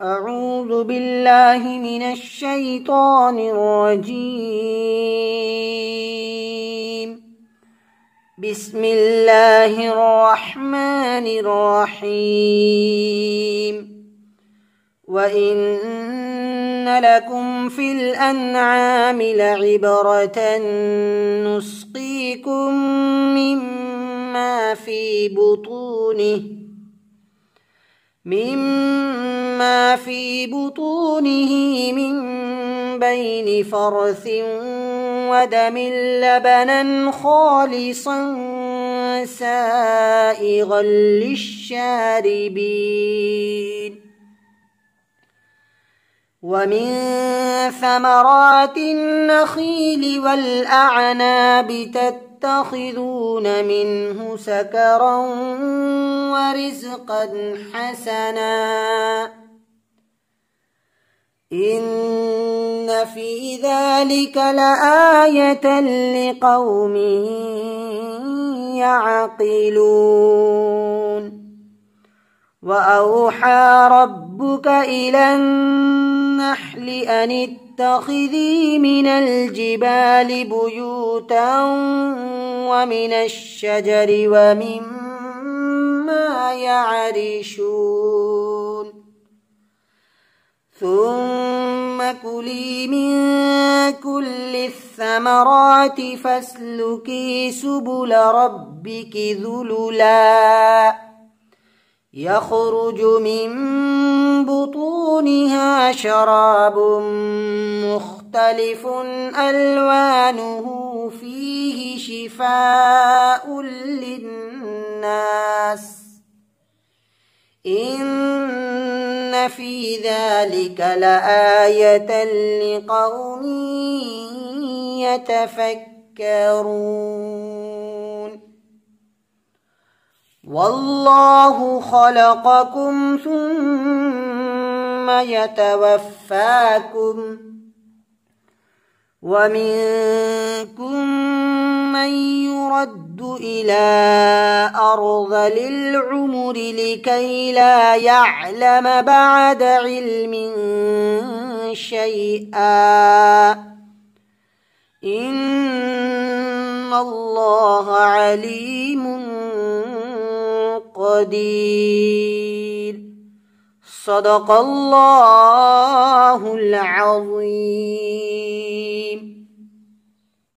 أعوذ بالله من الشيطان الرجيم. بسم الله الرحمن الرحيم. وإن لكم في الأنعام لعبرة نسقيكم مما في بطونه من بين فرث ودم لبنا خالصا سائغا للشاربين ومن ثمرات النخيل والأعناب تتخذون منه سكرا ورزقا حسنا إن في ذلك لآية لقوم يعقلون. وأوحى ربك إلى النحل أن اتخذي من الجبال بيوتا ومن الشجر ومما يعرشون ثم كلي من كل الثمرات فاسلكي سبل ربك ذللا يخرج من بطونها شراب مختلف ألوانه فيه شفاء للناس إن في ذلك لآية لقوم يتفكرون. والله خلقكم ثم يتوفاكم ومنكم من يرد إلى أرذل العمر لكي لا يعلم بعد علم شيئا إن الله عليم قدير. صدق الله العظيم.